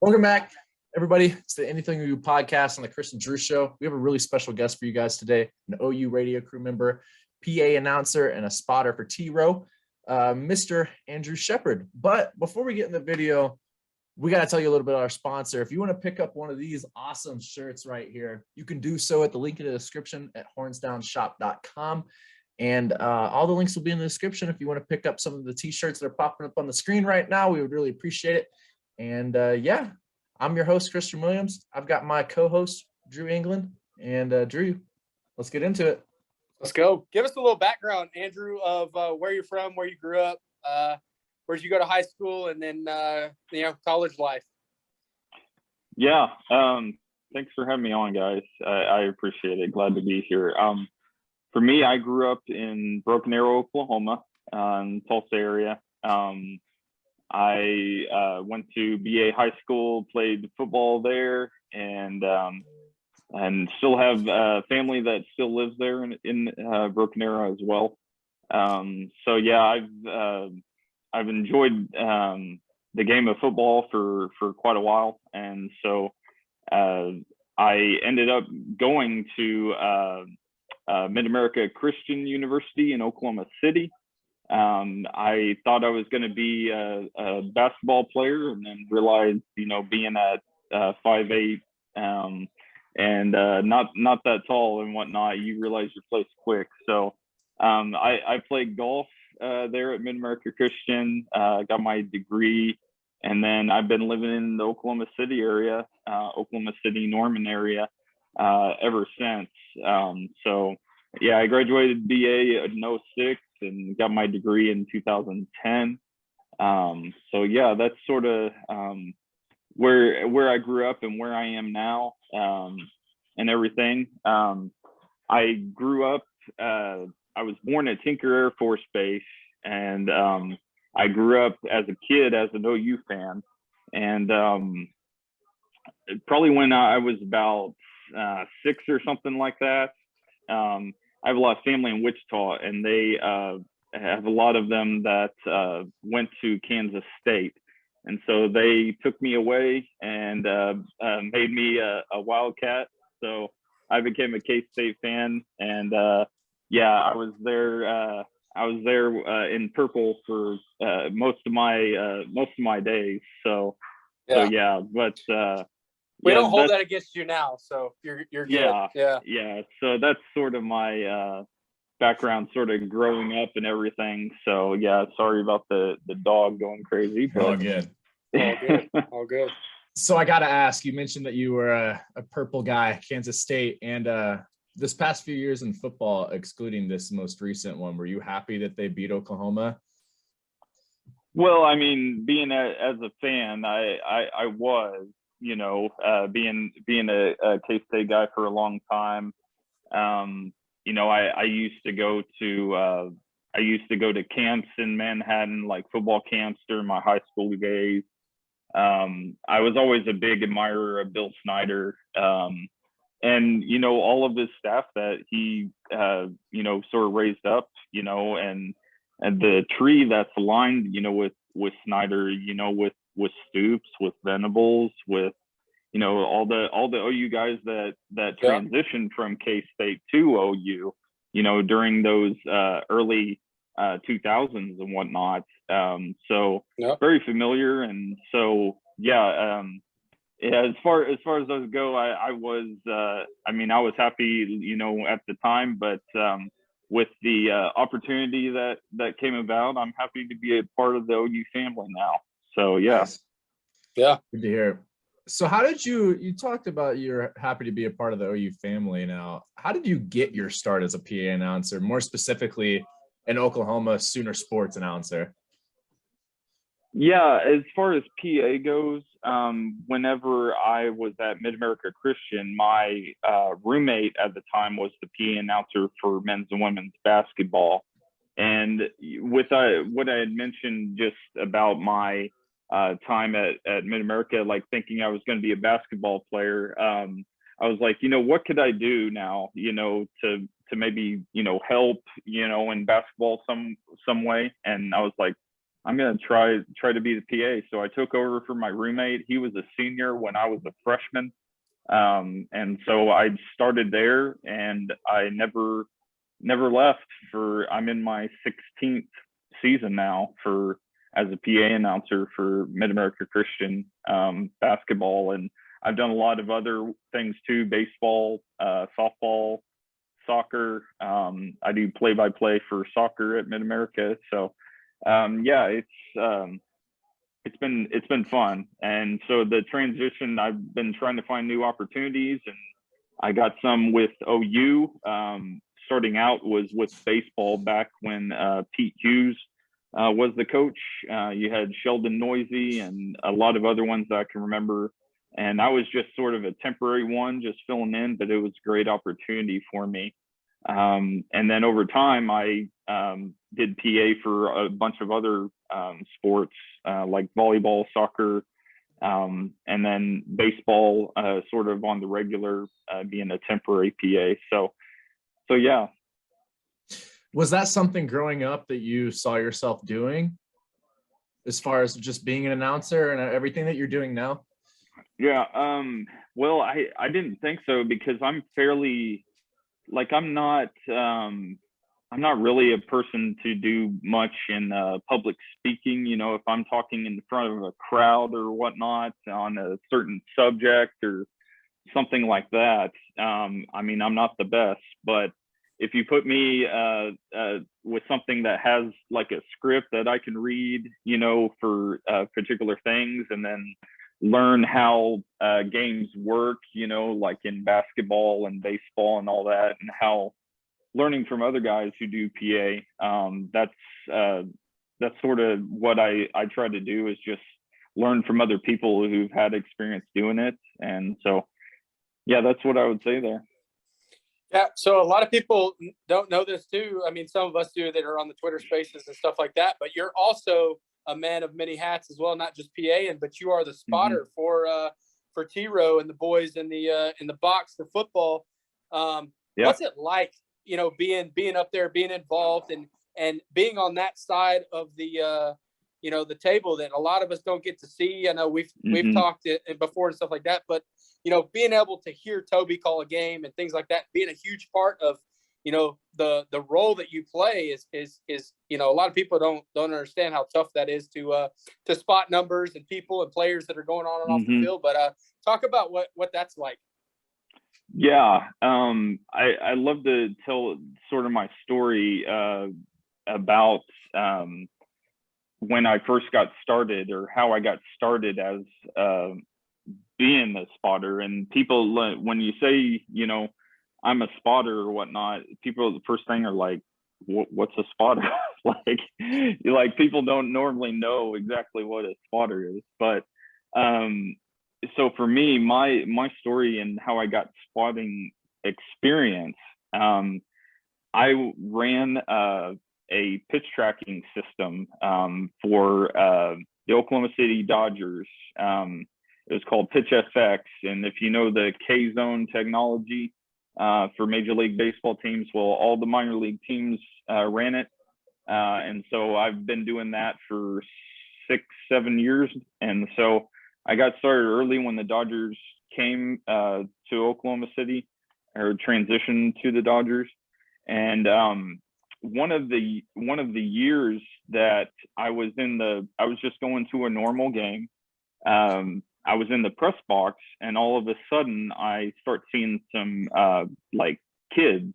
Welcome back, everybody. It's the AnythingOU Podcast on the Chris and Drew Show. We have a really special guest for you guys today, an OU radio crew member, PA announcer, and a spotter for T-Row, Mr. Andrew Shepard. But before we get in the video, we got to tell you a little bit about our sponsor. If you want to pick up one of these awesome shirts right here, you can do so at the link in the description at hornsdownshop.com. And all the links will be in the description. If you want to pick up some of the t-shirts that are popping up on the screen right now, we would really appreciate it. And yeah, I'm your host, Christian Williams. I've got my co-host, Drew England. And Drew, let's get into it. Let's go. Give us a little background, Andrew, of where you're from, where you grew up, where did you go to high school, and then, college life. Yeah. Thanks for having me on, guys. I appreciate it. Glad to be here. For me, I grew up in Broken Arrow, Oklahoma, in Tulsa area. I went to BA High School, played football there, and still have a family that still lives there in Broken Arrow as well. So yeah, I've enjoyed the game of football for quite a while, and so I ended up going to Mid-America Christian University in Oklahoma City. I thought I was going to be a basketball player, and then realized, being at 5'8", and not that tall and whatnot, you realize your place quick. So I played golf there at Mid-America Christian, got my degree, and then I've been living in the Oklahoma City area, Oklahoma City, Norman area, ever since. So yeah, I graduated BA in 06 and got my degree in 2010. So yeah, that's sort of where I grew up and where I am now, and everything. I grew up, I was born at Tinker Air Force Base, and I grew up as a kid as an OU fan. And probably when I was about 6 or something like that, I have a lot of family in Wichita, and they have a lot of them that went to Kansas State. And so they took me away and made me a Wildcat. So I became a K-State fan, and yeah, I was there in purple for most of my days. So yeah, but we don't hold that against you now, so you're good. Yeah. So that's sort of my background, sort of growing up and everything. So yeah, sorry about the dog going crazy. But All good. All good. So I got to ask, you mentioned that you were a purple guy, Kansas State, and this past few years in football, excluding this most recent one, were you happy that they beat Oklahoma? Well, I mean, being as a fan, I was, being a K-State guy for a long time. I used to go to camps in Manhattan, like football camps during my high school days. I was always a big admirer of Bill Snyder, and all of his staff that he sort of raised up, and the tree that's aligned, with Snyder, with Stoops, with Venables, with all the OU guys that transitioned from K-State to OU, during those early 2000s and whatnot. So very familiar. And so yeah, as far as those go, I was happy, at the time, but with the opportunity that came about, I'm happy to be a part of the OU family now. So yeah. Nice. Yeah, good to hear. So how did you talked about you're happy to be a part of the OU family now. How did you get your start as a PA announcer, more specifically an Oklahoma Sooner sports announcer? Yeah, as far as PA goes, whenever I was at Mid-America Christian, my roommate at the time was the PA announcer for men's and women's basketball. And with what I had mentioned just about my time at Mid-America, like thinking I was going to be a basketball player, I was like, what could I do now, to maybe, help, in basketball some way. And I was like, I'm going to try to be the PA. So I took over for my roommate. He was a senior when I was a freshman. And so I started there, and I never left. I'm in my 16th season now as a PA announcer for Mid-America Christian basketball. And I've done a lot of other things too: baseball, softball, soccer. I do play-by-play for soccer at Mid-America. So it's been fun. And so the transition, I've been trying to find new opportunities, and I got some with OU. Starting out was with baseball back when Pete Hughes was the coach. You had Sheldon Noisy and a lot of other ones that I can remember. And I was just sort of a temporary one, just filling in, but it was a great opportunity for me. And then over time, I did PA for a bunch of other sports like volleyball, soccer, and then baseball, sort of on the regular, being a temporary PA. So yeah. Was that something growing up that you saw yourself doing, as far as just being an announcer and everything that you're doing now? Yeah. Well, I didn't think so, because I'm fairly, like, I'm not really a person to do much in public speaking. You know, if I'm talking in front of a crowd or whatnot on a certain subject or something like that, I mean, I'm not the best. But if you put me with something that has like a script that I can read, you know, for particular things, and then learn how games work, you know, like in basketball and baseball and all that, and how learning from other guys who do PA, that's sort of what I try to do, is just learn from other people who've had experience doing it. And so, yeah, that's what I would say there. Yeah, so a lot of people don't know this too. I mean, some of us do that are on the Twitter Spaces and stuff like that. But you're also a man of many hats as well, not just PA, but you are the spotter for T-Row and the boys in the box for football. What's it like, you know, being up there, being involved, and being on that side of the you know, the table that a lot of us don't get to see? I know we've talked before and stuff like that, but you know, being able to hear Toby call a game and things like that, being a huge part of, you know, the role that you play is, you know, a lot of people don't understand how tough that is to spot numbers and people and players that are going on and off the field. But talk about what that's like. Yeah. I love to tell sort of my story about when I first got started, or how I got started as being a spotter. And people, when you say, you know, I'm a spotter or whatnot, people, the first thing are like, what's a spotter? like people don't normally know exactly what a spotter is. But so for me, my story and how I got spotting experience, I ran a pitch tracking system for the Oklahoma City Dodgers. It was called Pitch FX. And if you know the K-Zone technology for Major League Baseball teams, well, all the minor league teams ran it. And so I've been doing that for 6-7 years. And so I got started early when the Dodgers came to Oklahoma City, or transitioned to the Dodgers. And one of the years that I was just going to a normal game. I was in the press box, and all of a sudden I start seeing some like kids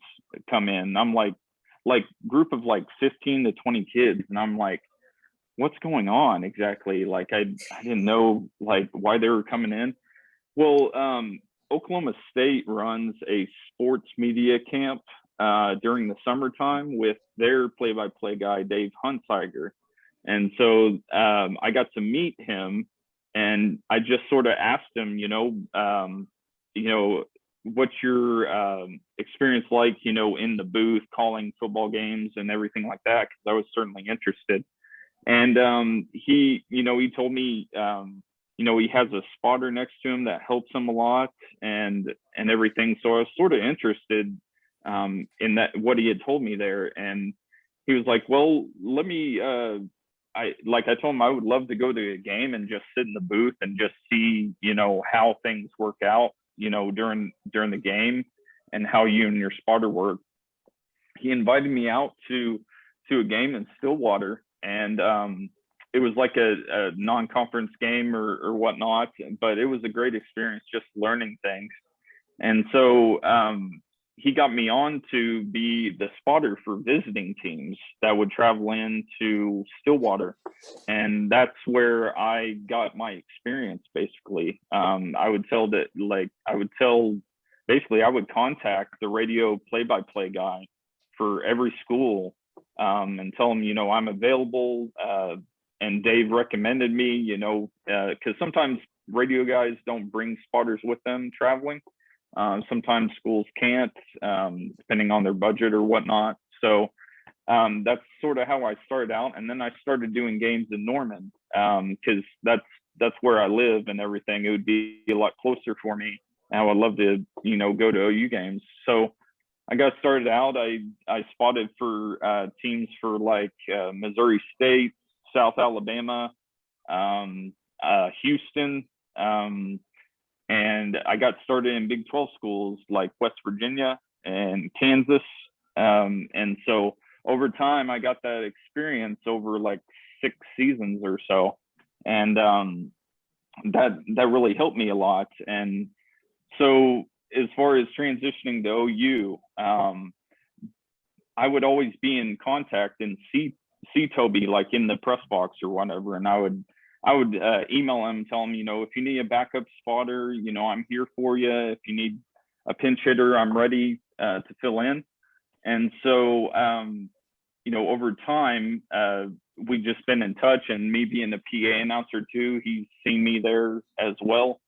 come in. I'm like group of like 15 to 20 kids, and I'm like, what's going on exactly? Like I didn't know like why they were coming in. Well, Oklahoma State runs a sports media camp during the summertime with their play-by-play guy, Dave Hunsiger. And so I got to meet him, and I just sort of asked him, what's your experience like, you know, in the booth calling football games and everything like that, because I was certainly interested. And he told me, he has a spotter next to him that helps him a lot and everything. So I was sort of interested in that, what he had told me there. And he was like, well, let me I told him I would love to go to a game and just sit in the booth and just see, how things work out, during the game and how you and your spotter work. He invited me out to a game in Stillwater, and it was like a non-conference game or whatnot, but it was a great experience just learning things. And so he got me on to be the spotter for visiting teams that would travel into Stillwater. And that's where I got my experience, basically. I would contact the radio play-by-play guy for every school and tell him, I'm available. And Dave recommended me, because sometimes radio guys don't bring spotters with them traveling. Sometimes schools can't, depending on their budget or whatnot. So that's sort of how I started out. And then I started doing games in Norman, because that's where I live and everything. It would be a lot closer for me. And I would love to, go to OU games. So I got started out. I spotted for teams for like Missouri State, South Alabama, Houston, and I got started in Big 12 schools like West Virginia and Kansas. And so over time, I got that experience over like 6 seasons or so. And that really helped me a lot. And so as far as transitioning to OU, I would always be in contact and see Toby like in the press box or whatever. And I would email him, tell him, if you need a backup spotter, I'm here for you. If you need a pinch hitter, I'm ready to fill in. And so, over time, we've just been in touch, and me being a PA announcer too, he's seen me there as well.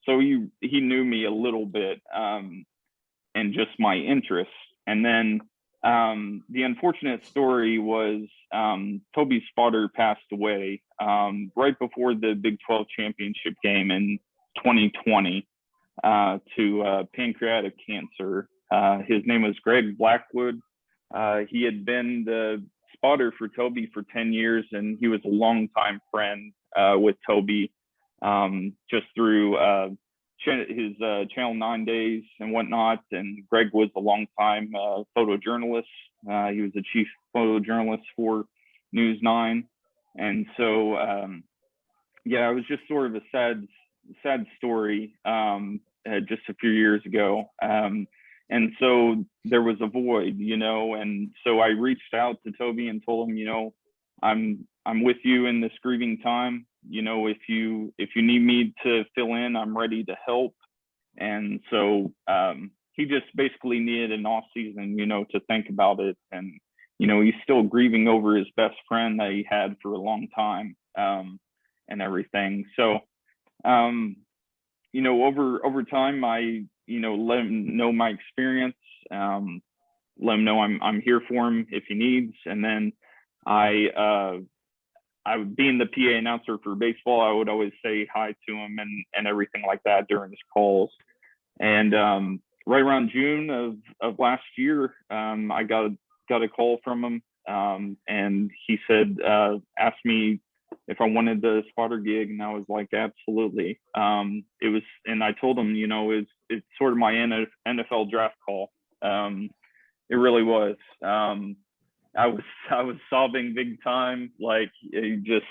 So he knew me a little bit, and just my interests. And then the unfortunate story was Toby's spotter passed away right before the Big 12 championship game in 2020 to pancreatic cancer. His name was Greg Blackwood. He had been the spotter for Toby for 10 years, and he was a longtime friend with Toby just through his Channel 9 days and whatnot. And Greg was a longtime photojournalist. He was the chief photojournalist for News 9. And so, it was just sort of a sad story just a few years ago. And so there was a void, and so I reached out to Toby and told him, I'm with you in this grieving time. If you need me to fill in, I'm ready to help. And so he just basically needed an off season, to think about it. And, he's still grieving over his best friend that he had for a long time and everything. So, over time, I, let him know my experience, let him know I'm here for him if he needs. And then I would, being the PA announcer for baseball, I would always say hi to him and everything like that during his calls. And right around June of last year, I got a call from him, and he said, asked me if I wanted the spotter gig, and I was like, absolutely. It was, and I told him, it's sort of my NFL draft call. It really was. I was sobbing big time, like just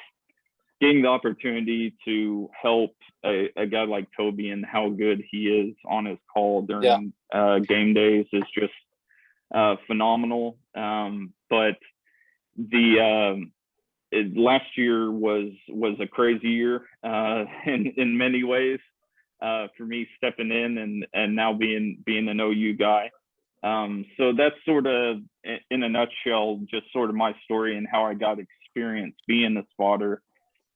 getting the opportunity to help a guy like Toby and how good he is on his call during game days is just phenomenal. But last year was a crazy year in many ways for me stepping in and now being an OU guy. So that's sort of, in a nutshell, just sort of my story and how I got experience being a spotter,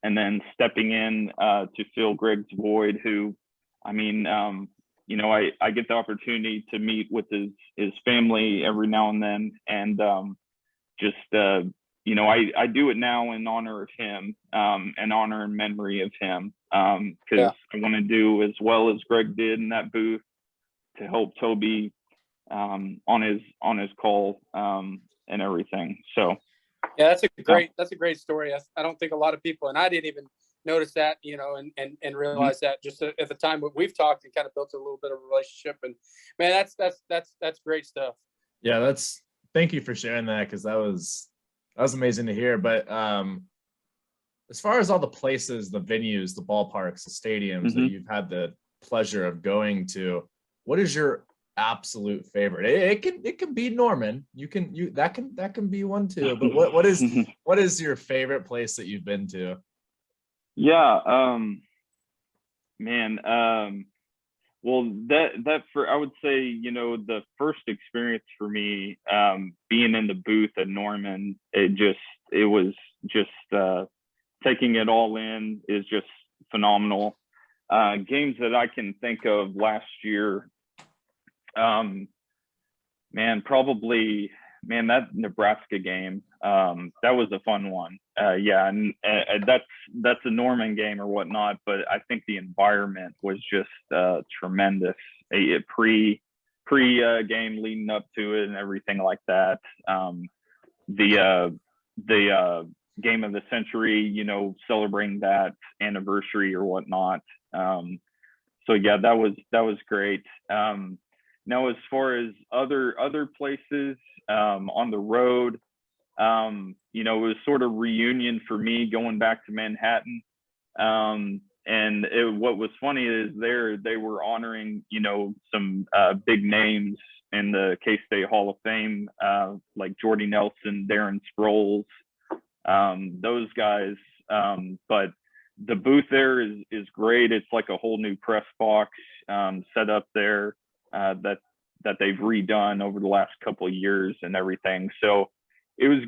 and then stepping in to fill Greg's void, who, I mean, I get the opportunity to meet with his family every now and then, and I do it now in honor of him, and honor and memory of him, because I want to do as well as Greg did in that booth to help Toby on his call and everything. So Yeah, that's a great story. I don't think a lot of people, and I didn't even notice that, and realize that just at the time we've talked and kind of built a little bit of a relationship. And man, that's great stuff. Yeah, thank you for sharing that, because that was amazing to hear. But as far as all the places, the venues, the ballparks, the stadiums that you've had the pleasure of going to, what is your absolute favorite? It can be Norman. That can be one too. But what is your favorite place that you've been to? Yeah, man. Well, I would say, the first experience for me, being in the booth at Norman, it was just taking it all in is just phenomenal. Games that I can think of last year, that Nebraska game, that was a fun one. And that's a Norman game or whatnot, but I think the environment was just tremendous. Pre game leading up to it and everything like that. The game of the century, celebrating that anniversary or whatnot. So yeah, that was great. Now, as far as other places on the road, it was sort of reunion for me going back to Manhattan. And what was funny is they were honoring, some big names in the K-State Hall of Fame, like Jordy Nelson, Darren Sproles, those guys. But the booth there is great. It's like a whole new press box set up there that they've redone over the last couple of years and everything. So it was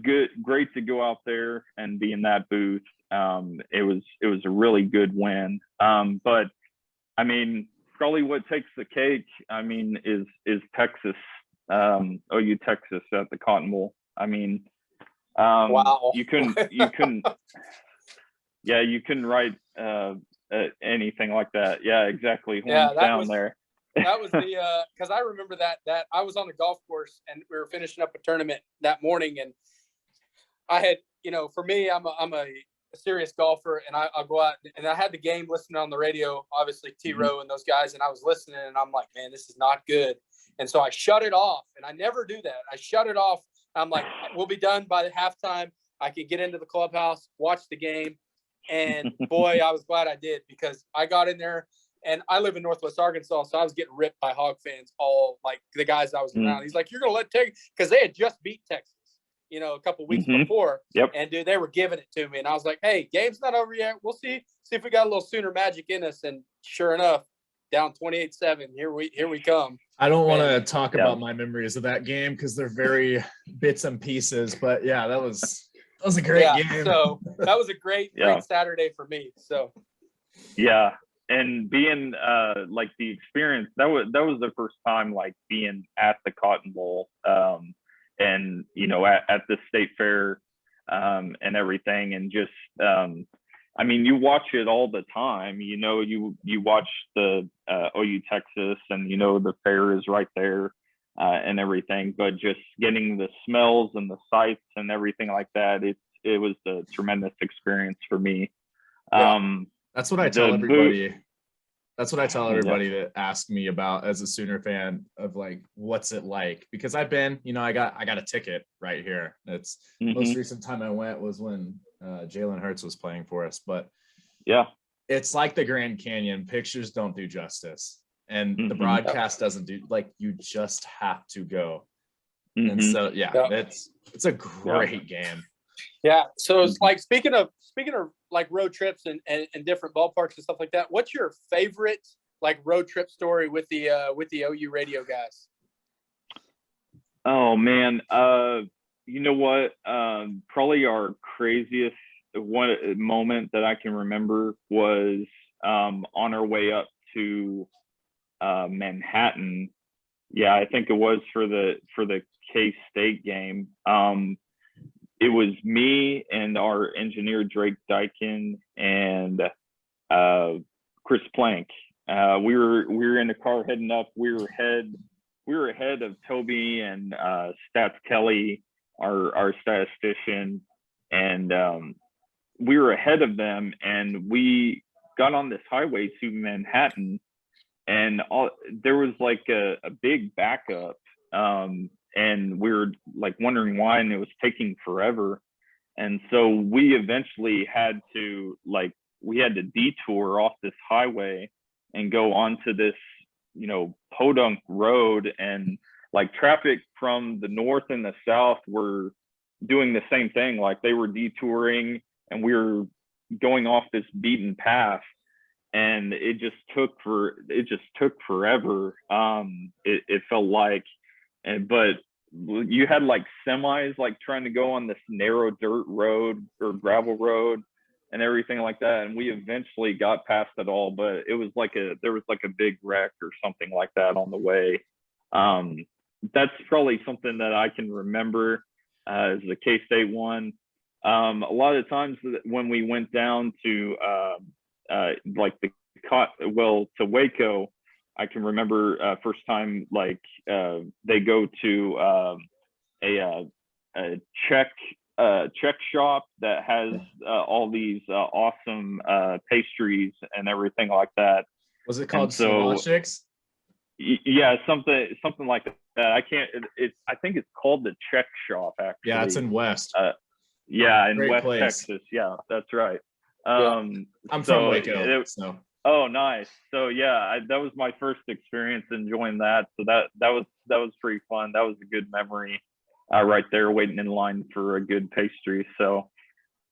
great to go out there and be in that booth. It was a really good win. But I mean, probably what takes the cake, is Texas, OU Texas at the Cotton Bowl. I mean, wow. you couldn't write anything like that. Yeah, exactly. Horns down there. That was because I remember that I was on the golf course and we were finishing up a tournament that morning, and I had, for me, I'm a serious golfer, and I'll go out and I had the game listening on the radio, obviously T-Row and those guys, and I was listening and I'm like, man, this is not good. And so I shut it off, and I never do that. I shut it off. I'm like, we'll be done by the halftime. I can get into the clubhouse, watch the game. And boy, I was glad I did, because I got in there. And I live in Northwest Arkansas, so I was getting ripped by Hog fans, all like the guys I was around. He's like, you're going to let Texas, because they had just beat Texas, a couple weeks before. Yep. And dude, they were giving it to me. And I was like, hey, game's not over yet. We'll see if we got a little Sooner magic in us. And sure enough, down 28-7. Here we come. I don't want to talk about my memories of that game, because they're very bits and pieces. But yeah, that was a great game. So that was a great Saturday for me. So yeah. And being like the experience, that was the first time like being at the Cotton Bowl, and at the state fair, and everything, and just you watch it all the time. You watch the OU Texas, and the fair is right there, and everything. But just getting the smells and the sights and everything like that, it was a tremendous experience for me. Yeah. That's what I tell everybody. That's what I tell everybody that asks me about as a Sooner fan, of like, what's it like? Because I've been, I got a ticket right here. It's most recent time I went was when Jalen Hurts was playing for us. But yeah, it's like the Grand Canyon. Pictures don't do justice, and the broadcast doesn't do, like, you just have to go. And so it's a great game. Yeah. So it's like, speaking of like road trips and different ballparks and stuff like that, what's your favorite like road trip story with the OU radio guys? Oh man, you know what? Probably our craziest moment that I can remember was on our way up to Manhattan. Yeah, I think it was for the K-State game. It was me and our engineer Drake Dykin and Chris Plank. We were in the car heading up. We were ahead of Toby and Stats Kelly, our statistician. and we were ahead of them, and we got on this highway to Manhattan, and there was like a big backup, and we were like wondering why, and it was taking forever. And so we eventually had to detour off this highway and go onto this, podunk road, and like traffic from the north and the south were doing the same thing. Like they were detouring and we were going off this beaten path, and it just took forever. It felt like, but you had like semis like trying to go on this narrow dirt road or gravel road and everything like that, and we eventually got past it all, but it was like there was like a big wreck or something like that on the way. That's probably something that I can remember as the K-State one. A lot of times when we went down to to Waco, I can remember first time they go to a Czech shop that has all these awesome pastries and everything like that. Was it called Slovachiks? Yeah, something like that. I think it's called the Czech shop, actually. Yeah, it's in West. In Great West place. Texas. Yeah, that's right. I'm from Waco. Oh, nice. So yeah, that was my first experience enjoying that. So that was pretty fun. That was a good memory. Right there, waiting in line for a good pastry. So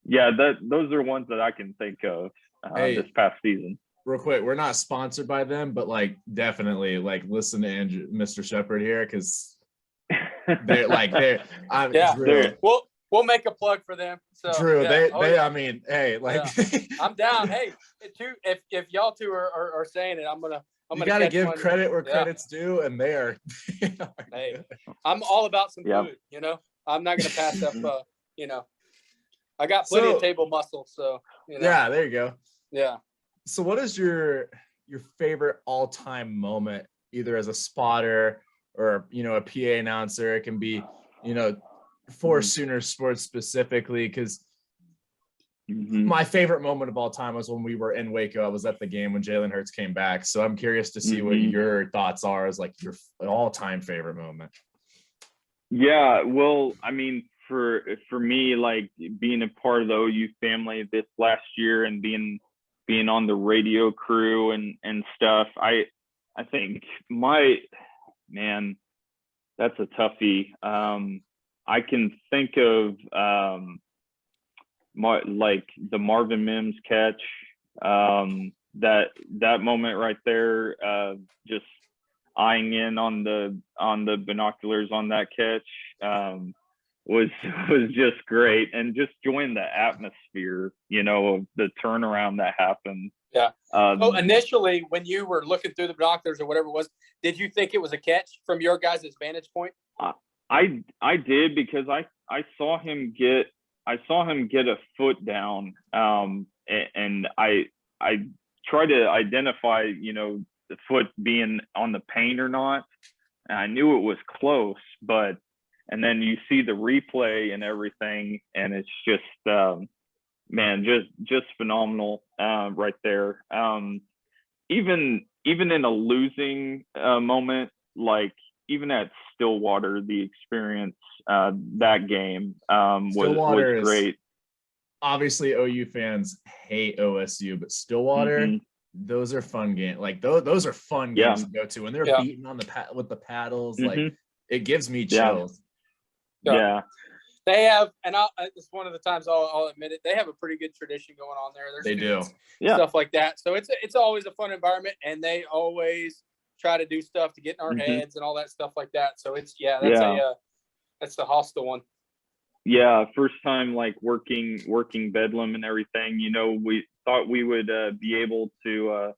yeah, those are ones that I can think of this past season. Real quick, we're not sponsored by them, but definitely listen to Mr. Shepard here, because we'll make a plug for them. So Drew, yeah. I mean, hey, I'm down. Hey, if y'all two are saying it, I'm gonna gotta give credit where credit's due, and they are. Hey, I'm all about some food. I'm not gonna pass up. I got plenty of table muscle, so Yeah, there you go. Yeah. So, what is your favorite all-time moment, either as a spotter or a PA announcer? It can be for Sooner sports specifically, because my favorite moment of all time was when we were in Waco. I was at the game when Jalen Hurts came back. So I'm curious to see what your thoughts are as your all-time favorite moment. Yeah, well, I mean, for me, being a part of the OU family this last year and being on the radio crew and stuff, I think that's a toughie. I can think of the Marvin Mims catch, that moment right there, just eyeing in on the binoculars on that catch, was just great, and just join the atmosphere, of the turnaround that happened. Yeah. Initially, when you were looking through the binoculars or whatever it was, did you think it was a catch from your guys' vantage point? I did, because I saw him get a foot down, and I tried to identify, the foot being on the paint or not. And I knew it was close, and then you see the replay and everything, and it's just, just phenomenal right there. Even in a losing moment, even at Stillwater, the experience that game was great. Obviously, OU fans hate OSU, but Stillwater, those are fun games. Those are fun games to go to when they're beating on with the paddles. It gives me chills. Yeah. They have, and it's one of the times I'll admit it, they have a pretty good tradition going on there. They do. Stuff like that. So it's always a fun environment, and they always try to do stuff to get in our heads and all that stuff like that. So that's the hostile one. Yeah, first time working Bedlam and everything. We thought we would be able to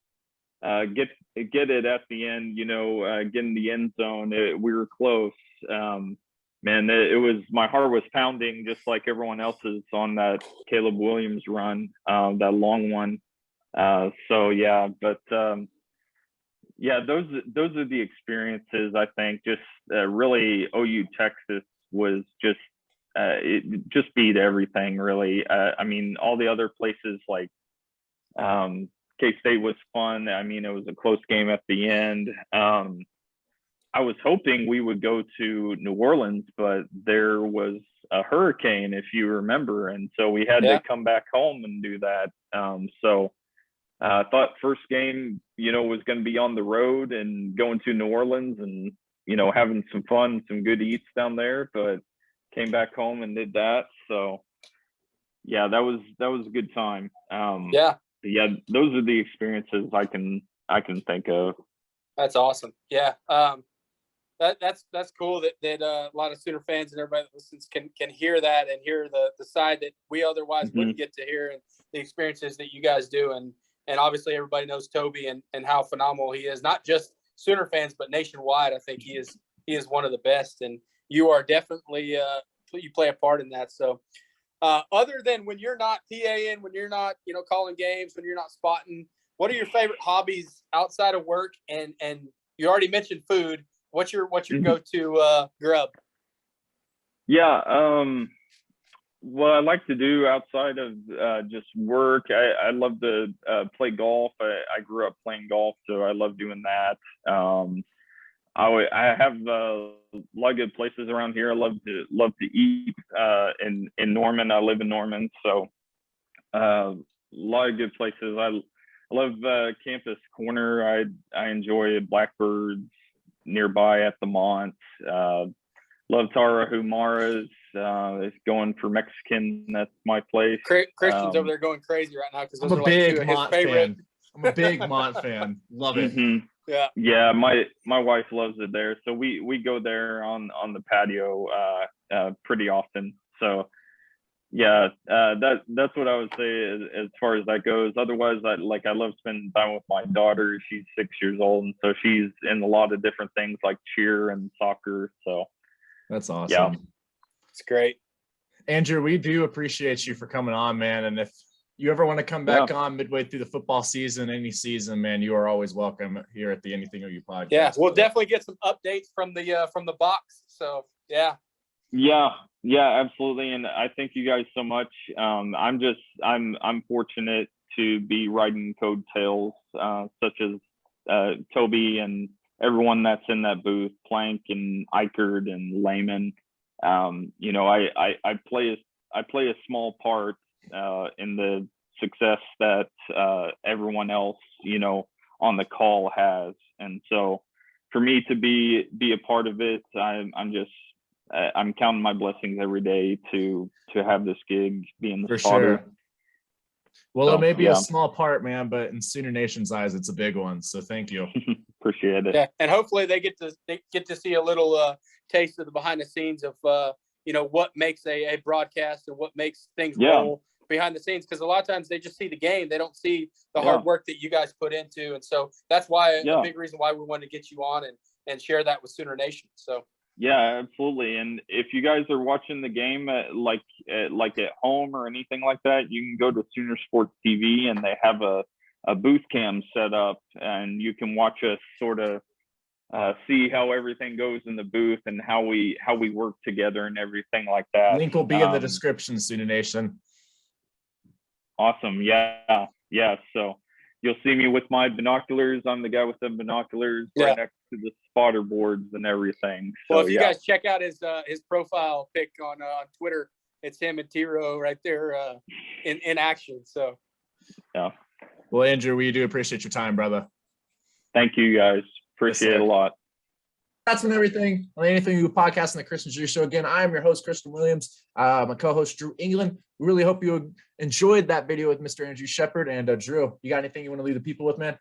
get it at the end. Get in the end zone. We were close. It was, my heart was pounding just like everyone else's on that Caleb Williams run, that long one. Those are the experiences. I think just really OU Texas was just it just beat everything really. I mean, all the other places like K-State was fun. I mean, it was a close game at the end. I was hoping we would go to New Orleans, but there was a hurricane, if you remember, and so we had to come back home and do that. So I thought first game, was going to be on the road and going to New Orleans and, having some fun, some good eats down there, but came back home and did that. So yeah, that was a good time. Yeah, those are the experiences I can think of. That's awesome. Yeah. That's cool that a lot of Sooner fans and everybody that listens can hear that and hear the side that we otherwise wouldn't get to hear, and the experiences that you guys do. And obviously everybody knows Toby and how phenomenal he is, not just Sooner fans, but nationwide. I think he is one of the best, and you are definitely you play a part in that. So other than when you're not PAing, when you're not, calling games, when you're not spotting, what are your favorite hobbies outside of work? And you already mentioned food. What's your go-to grub? Yeah. What I like to do outside of just work, I love to play golf. I grew up playing golf, so I love doing that. I have a lot of good places around here. I love to eat in Norman. I live in Norman, so a lot of good places. I love Campus Corner. I enjoy Blackbirds nearby at the Mont. Love Tara Humara's. It's going for Mexican. That's my place. Christian's over there going crazy right now because those I'm are a like big two of Mont his favorite. fan. I'm a big Mont fan. Love it. Mm-hmm. Yeah. Yeah, my wife loves it there, so we go there on the patio pretty often. So yeah, that's what I would say as far as that goes. Otherwise, I love spending time with my daughter. She's 6 years old, and so she's in a lot of different things like cheer and soccer. So that's awesome. Yeah, it's great. Andrew, we do appreciate you for coming on, man. And if you ever want to come back on midway through the football season, any season, man, you are always welcome here at the AnythingOU Podcast. Yeah, we'll definitely get some updates from the box. So yeah. Yeah, absolutely. And I thank you guys so much. I'm fortunate to be riding coattails, such as Toby and everyone that's in that booth, Plank and Eichert and Lehman. I play a small part in the success that everyone else, on the call has. And so for me to be a part of it, I'm counting my blessings every day to have this gig being the spotter. Sure. Well, so, it may be a small part, man, but in Sooner Nation's eyes, it's a big one. So thank you. Appreciate it. Yeah, and hopefully they get to see a little taste of the behind the scenes of what makes a broadcast and what makes things roll behind the scenes. Because a lot of times they just see the game, they don't see the hard work that you guys put into, and so that's why a big reason why we wanted to get you on and share that with Sooner Nation. So. Yeah, absolutely. And if you guys are watching the game like at home or anything like that, you can go to Sooner Sports TV and they have a booth cam set up, and you can watch us sort of see how everything goes in the booth and how we work together and everything like that. Link will be in the description, Sooner Nation. Awesome. Yeah. So you'll see me with my binoculars. I'm the guy with the binoculars right next to the spotter boards and everything. So, well, if you guys check out his profile pic on Twitter, it's him and Tiro right there in action. So yeah. Well, Andrew, we do appreciate your time, brother. Thank you, guys. Appreciate it a lot. That's been everything on the AnythingOU Podcast and the Christian Drew Show. Again, I am your host, Christian Williams. My co-host, Drew England. We really hope you enjoyed that video with Mr. Andrew Shepard. And Drew, you got anything you want to leave the people with, man?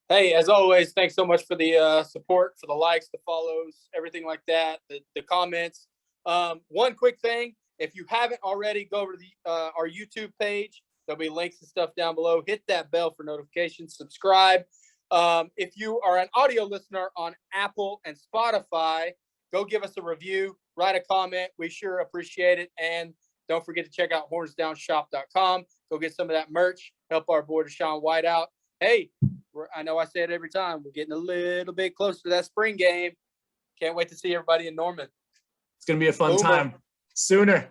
Hey, as always, thanks so much for the support, for the likes, the follows, everything like that, the comments. One quick thing, if you haven't already, go over to our YouTube page. There'll be links and stuff down below. Hit that bell for notifications. Subscribe. If you are an audio listener on Apple and Spotify, go give us a review, write a comment. We sure appreciate it. And don't forget to check out hornsdownshop.com. Go get some of that merch. Help our boy Deshaun White out. Hey, I know I say it every time. We're getting a little bit closer to that spring game. Can't wait to see everybody in Norman. It's going to be a fun time. Sooner.